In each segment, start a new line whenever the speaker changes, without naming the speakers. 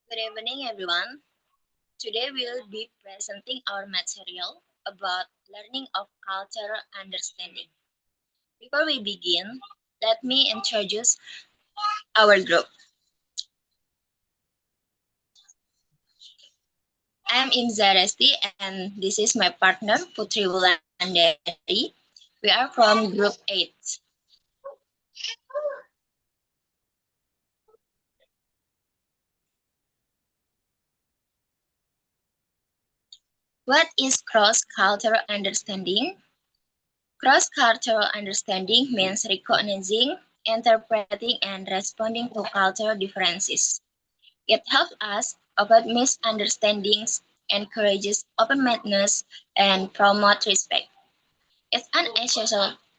Good evening, everyone. Today we will be presenting our material about learning of cultural understanding. Before we begin, let me introduce our group. I'm Imza Resti and this is my partner Putri Wulandari. We are from group 8. What is cross-cultural understanding? Cross-cultural understanding means recognizing, interpreting, and responding to cultural differences. It helps us avoid misunderstandings, encourages open-mindedness, and promote respect. It's an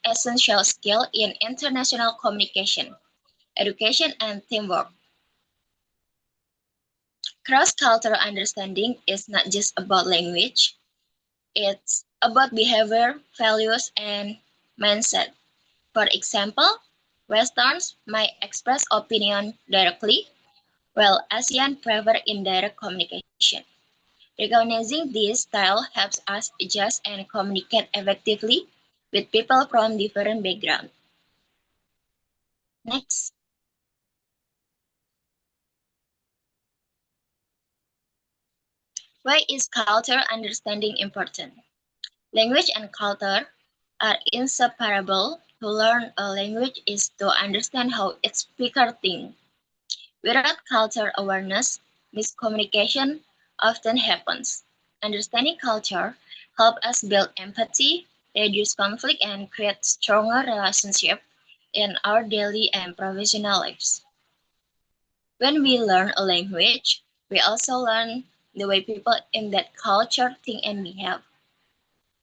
essential skill in international communication, education, and teamwork. Cross-cultural understanding is not just about language, it's about behavior, values, and mindset. For example, Westerns might express opinion directly, while Asian prefer indirect communication. Recognizing this style helps us adjust and communicate effectively with people from different backgrounds. Next, why is culture understanding important? Language and culture are inseparable. To learn a language is to understand how its speaker think. Without culture awareness, miscommunication often happens. Understanding culture helps us build empathy, reduce conflict, and create stronger relationships in our daily and professional lives. When we learn a language, we also learn the way people in that culture think and behave.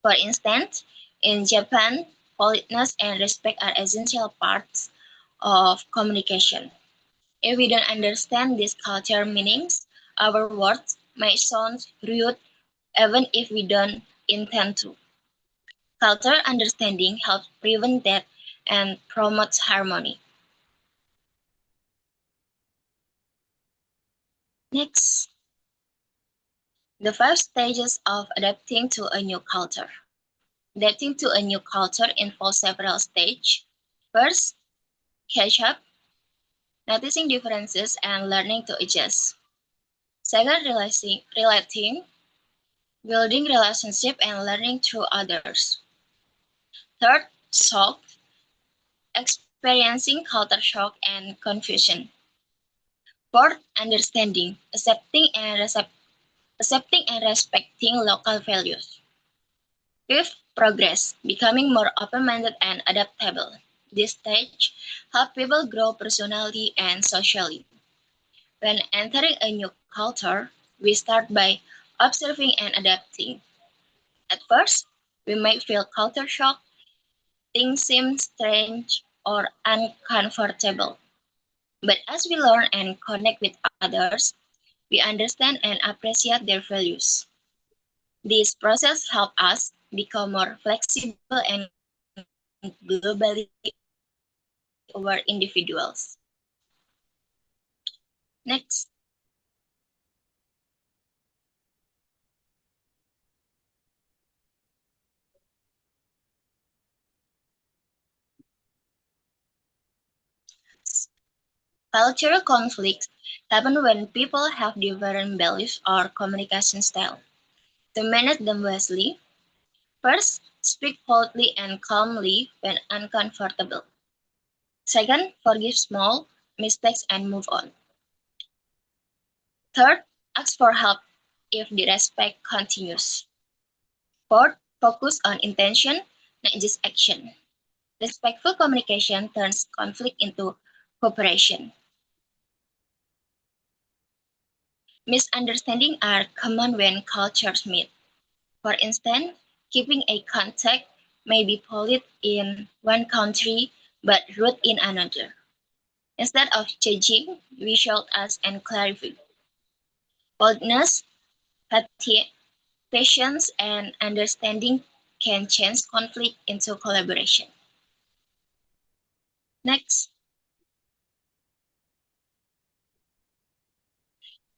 For instance, in Japan, politeness and respect are essential parts of communication. If we don't understand these culture meanings, our words might sound rude even if we don't intend to. Culture understanding helps prevent that and promotes harmony. Next, the 5 stages of adapting to a new culture. Adapting to a new culture involves several stages. First, catch up, noticing differences and learning to adjust. Second, relating, building relationship and learning through others. Third, shock, experiencing culture shock and confusion. Fourth, understanding, accepting and respecting local values. Fifth, progress, becoming more open-minded and adaptable. This stage helps people grow personally and socially. When entering a new culture, we start by observing and adapting. At first, we might feel culture shock, things seem strange or uncomfortable. But as we learn and connect with others, we understand and appreciate their values. This process helps us become more flexible and globally aware individuals. Next, cultural conflicts happen when people have different beliefs or communication style. To manage them wisely, first, speak politely and calmly when uncomfortable. Second, forgive small mistakes and move on. Third, ask for help if the respect continues. Fourth, focus on intention, not just action. Respectful communication turns conflict into cooperation. Misunderstandings are common when cultures meet. For instance, keeping a contact may be polite in one country but rude in another. Instead of judging, we should ask and clarify. Boldness, patience, and understanding can change conflict into collaboration. Next,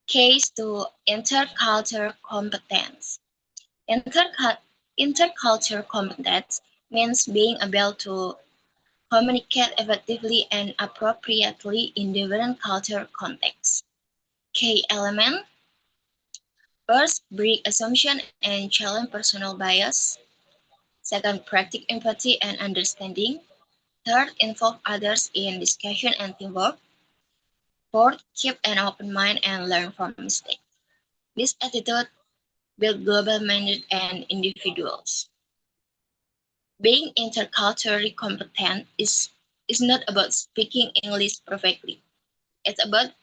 Case to intercultural competence. Intercultural competence means being able to communicate effectively and appropriately in different cultural contexts. Key element: first, break assumption and challenge personal bias. Second, practice empathy and understanding. Third, involve others in discussion and teamwork. Fourth, keep an open mind and learn from mistakes. This attitude builds global-minded and individuals. Being interculturally competent is not about speaking English perfectly. It's about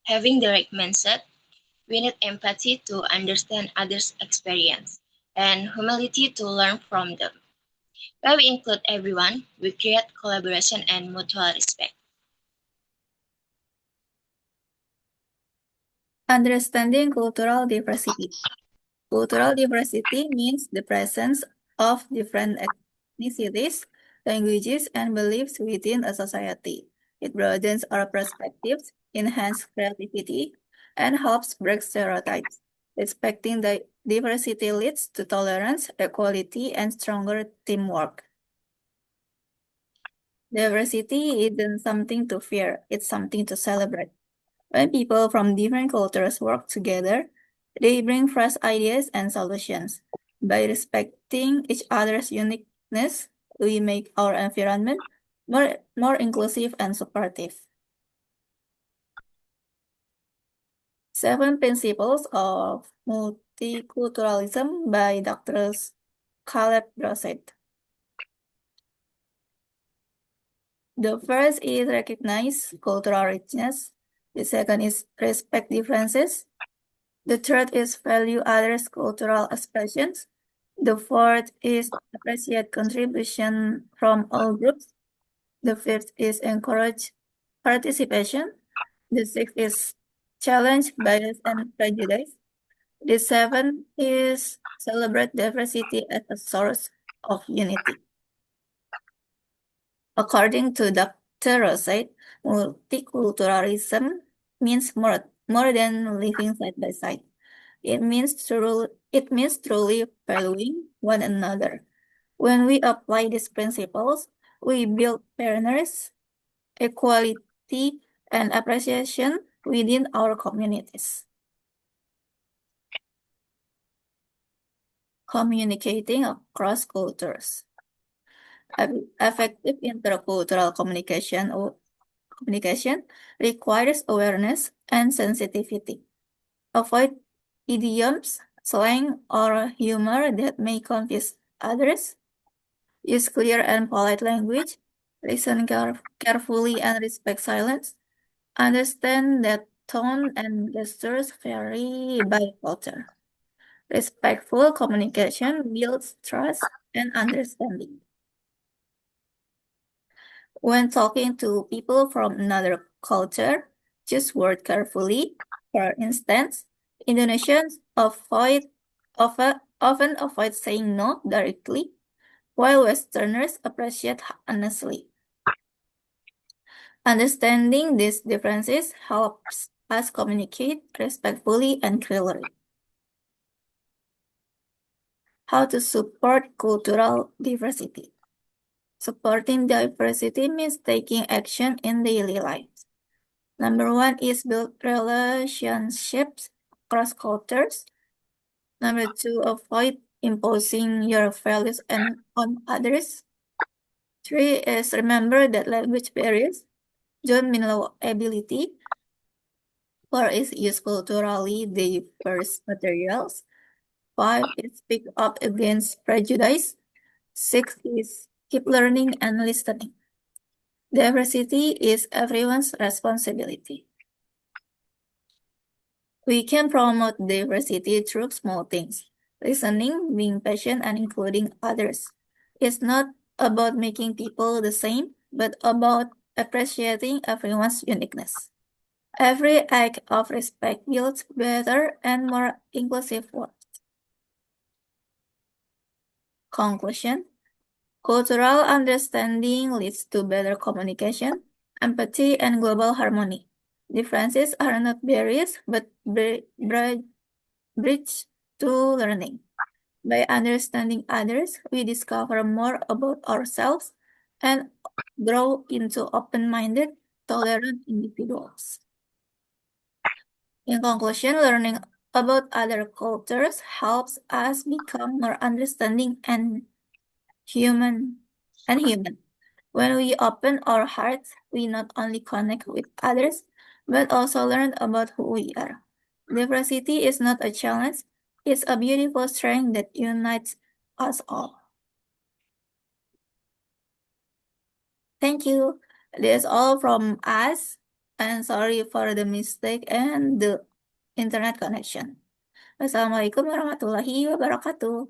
having the right mindset. We need empathy to understand others' experience and humility to learn from them. When we include everyone, we create collaboration and mutual respect.
Understanding cultural diversity. Cultural diversity means the presence of different ethnicities, languages, and beliefs within a society. It broadens our perspectives, enhances creativity, and helps break stereotypes. Respecting the diversity leads to tolerance, equality, and stronger teamwork. Diversity isn't something to fear, it's something to celebrate. When people from different cultures work together, they bring fresh ideas and solutions. By respecting each other's uniqueness, we make our environment more inclusive and supportive. 7 Principles of Multiculturalism by Dr. Caleb Drosset. The first is recognize cultural richness. The second is respect differences. The third is value others' cultural expressions. The fourth is appreciate contribution from all groups. The fifth is encourage participation. The sixth is challenge bias and prejudice. The seventh is celebrate diversity as a source of unity. According to Dr. Rosette, multiculturalism means more than living side by side. It means truly valuing one another. When we apply these principles, we build fairness, equality, and appreciation within our communities. Communicating across cultures. Effective intercultural communication requires awareness and sensitivity. Avoid idioms, slang, or humor that may confuse others. Use clear and polite language. Listen carefully and respect silence. Understand that tone and gestures vary by culture. Respectful communication builds trust and understanding. When talking to people from another culture, choose words carefully. For instance, Indonesians often avoid saying no directly, while Westerners appreciate honestly. Understanding these differences helps us communicate respectfully and clearly. How to support cultural diversity. Supporting diversity means taking action in daily life. Number one is build relationships across cultures. Number two, avoid imposing your values on others. Three is remember that language barriers don't mean low ability. Four is use culturally diverse materials. Five is speak up against prejudice. Six is keep learning and listening. Diversity is everyone's responsibility. We can promote diversity through small things. Listening, being patient, and including others. It's not about making people the same, but about appreciating everyone's uniqueness. Every act of respect builds better and more inclusive world. Conclusion: cultural understanding leads to better communication, empathy, and global harmony. Differences are not barriers, but bridge to learning. By understanding others, we discover more about ourselves and grow into open-minded, tolerant individuals. In conclusion, learning about other cultures helps us become more understanding and human. When we open our hearts, we not only connect with others, but also learn about who we are. Diversity is not a challenge, it's a beautiful strength that unites us all. Thank you. That's all from us, and sorry for the mistake and the internet connection. Wassalamualaikum warahmatullahi wabarakatuh.